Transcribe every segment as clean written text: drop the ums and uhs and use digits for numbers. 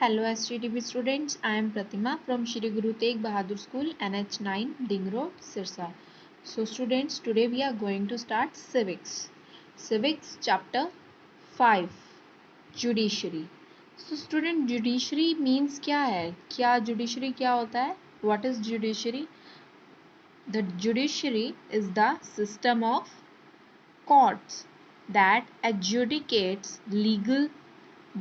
Hello STTB students, I am Pratima from Shri Guru Tegh Bahadur School, NH9, Ding Road, Sirsa. So students, today we are going to start Civics. Civics chapter 5, Judiciary. So student, Judiciary means क्या है? क्या Judiciary क्या होता है? What is Judiciary? The Judiciary is the system of courts that adjudicates legal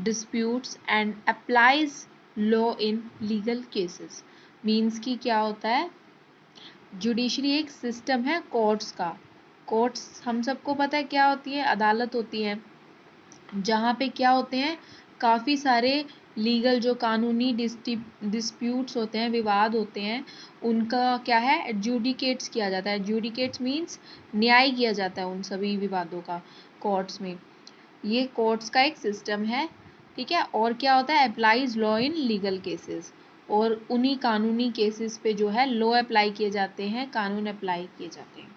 disputes and applies law in legal cases. Means कि क्या होता है, जुडिशरी एक सिस्टम है कोर्ट्स का. कोर्ट्स हम सबको पता है क्या होती है, अदालत होती है जहाँ पे क्या होते हैं, काफ़ी सारे लीगल जो कानूनी डिस्प्यूट्स होते हैं, विवाद होते हैं, उनका क्या है, एडजुडिकेट्स किया जाता है. एडजुडिकेट्स मीन्स न्याय किया जाता है उन सभी विवादों का कोर्ट्स में. ये कोर्ट्स का एक सिस्टम है, ठीक है. और क्या होता है, applies law in legal cases, और उन्हीं कानूनी केसेस पे जो है लॉ अप्लाई किए जाते हैं, कानून अप्लाई किए जाते हैं.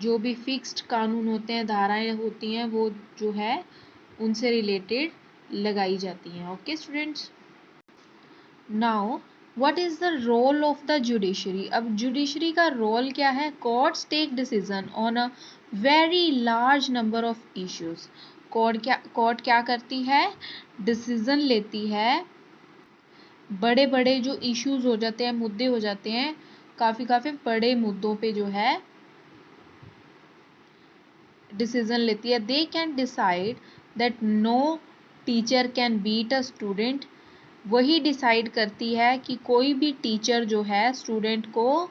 जो भी फिक्स्ड कानून होते हैं, धाराएं होती हैं, वो जो है उनसे रिलेटेड लगाई जाती हैं. Okay students, now what is the role of the judiciary. अब जुडिशरी का रोल क्या है, courts take decision on a very large number of issues. Court क्या करती है, डिसीजन लेती है, बड़े बड़े जो इश्यूज हो जाते हैं, मुद्दे हो जाते हैं, काफ़ी बड़े मुद्दों पे जो है डिसीजन लेती है. They can decide that no teacher can beat a student. वही डिसाइड करती है कि कोई भी टीचर जो है स्टूडेंट को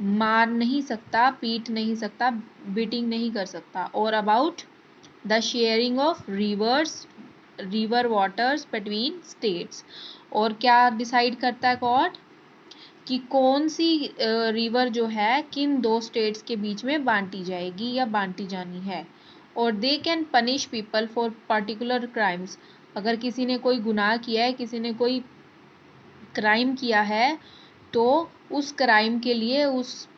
मार नहीं सकता, पीट नहीं सकता, बीटिंग नहीं कर सकता. और about the sharing of river waters between states. और क्या डिसाइड करता है कोर्ट, कि कौन सी रिवर जो है किन दो स्टेट्स के बीच में बांटी जाएगी या बांटी जानी है. और they can punish people for particular crimes. अगर किसी ने कोई गुनाह किया है, किसी ने कोई क्राइम किया है, तो उस क्राइम के लिए उस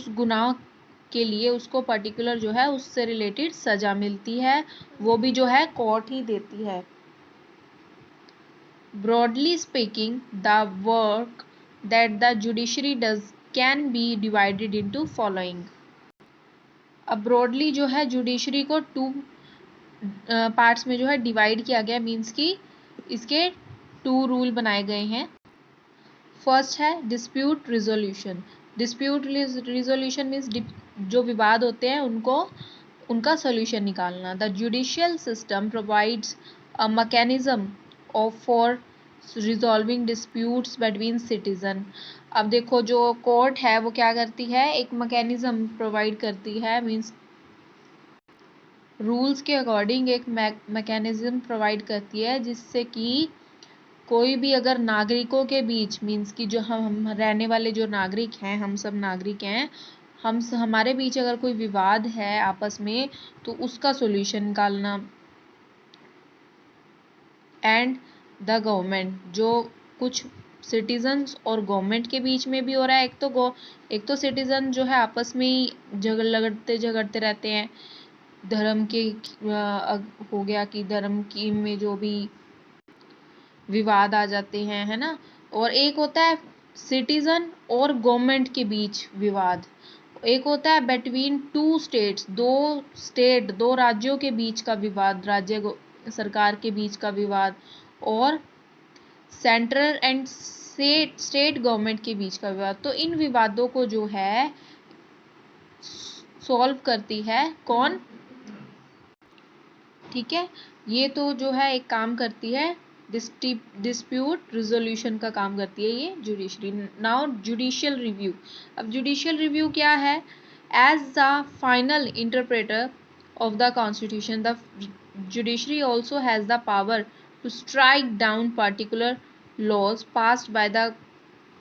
गुनाह के लिए उसको पर्टिकुलर जो है उससे रिलेटेड सजा मिलती है, वो भी जो है कोर्ट ही देती है. Broadly speaking, the work that the judiciary does can be divided into following. अब ब्रॉडली जो है जुडिशरी को 2 पार्ट्स में जो है डिवाइड किया गया. मीन्स कि इसके 2 रूल बनाए गए हैं. फर्स्ट है dispute resolution. Dispute resolution means जो विवाद होते हैं उनका सोल्यूशन निकालना. The judicial system provides a mechanism for resolving disputes between citizen. अब देखो, जो कोर्ट है वो क्या करती है, एक मैकेनिज्म प्रोवाइड करती है, मीन्स रूल्स के अकॉर्डिंग एक मैकेनिज्म प्रोवाइड करती है, जिससे कि कोई भी अगर नागरिकों के बीच, मीन्स कि जो हम रहने वाले जो नागरिक हैं, हम सब नागरिक हैं, हमारे बीच अगर कोई विवाद है आपस में, तो उसका सोल्यूशन निकालना. एंड द गवर्नमेंट, जो कुछ सिटीजन्स और गवर्नमेंट के बीच में भी हो रहा है. एक तो सिटीजन जो है आपस में ही झगड़ते रहते हैं, धर्म के हो गया कि धर्म की में जो भी विवाद आ जाते हैं, है ना. और एक होता है सिटीजन और गवर्नमेंट के बीच विवाद. एक होता है बिटवीन 2 स्टेट्स, दो राज्यों के बीच का विवाद, राज्य सरकार के बीच का विवाद. और सेंट्रल एंड स्टेट गवर्नमेंट के बीच का विवाद. तो इन विवादों को जो है सॉल्व करती है कौन, ठीक है. ये तो जो है एक काम करती है, डिस्प्यूट रिजोल्यूशन का काम करती है ये जुडिशरी. Now judicial review. अब जुडिशियल रिव्यू क्या है, as the final interpreter of the constitution, the judiciary also has the power to strike down particular laws passed by the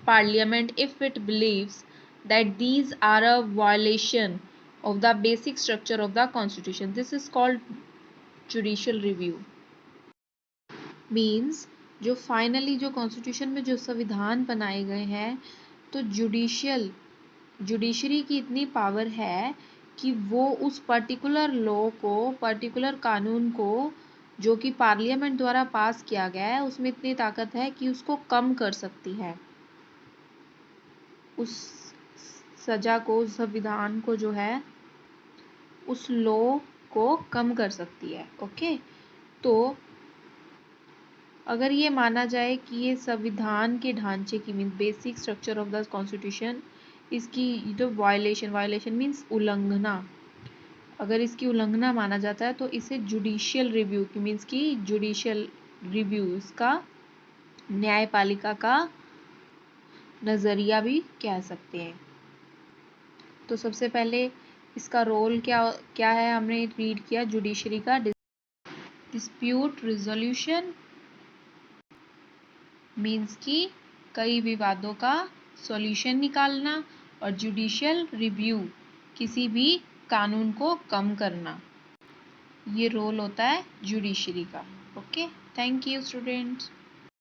parliament if it believes that these are a violation of the basic structure of the constitution. This is called judicial review. Means जो finally जो constitution में जो संविधान बनाए गए हैं, तो judiciary की इतनी पावर है कि वो उस पर्टिकुलर लॉ को, पर्टिकुलर कानून को जो कि पार्लियामेंट द्वारा पास किया गया है उसमें इतनी ताकत है कि उसको कम कर सकती है, उस सजा को, उस संविधान को जो है, उस लॉ को कम कर सकती है। ओके, तो अगर ये माना जाए कि ये संविधान के ढांचे की means basic structure of the constitution, इसकी जो वायलेशन मीन्स उल्लंघना, अगर इसकी उल्लंघना माना जाता है तो इसे जुडिशियल रिव्यू की मीन्स की जुडिशियल रिव्यू, इसका न्यायपालिका का नजरिया भी कह सकते हैं। तो सबसे पहले इसका रोल क्या क्या है हमने रीड किया, जुडिशरी का डिस्प्यूट रिजोल्यूशन मीन्स की कई विवादों का सॉल्यूशन निकालना, और जुडिशियल रिव्यू किसी भी कानून को कम करना, ये रोल होता है जुडिशरी का। Okay, thank you students.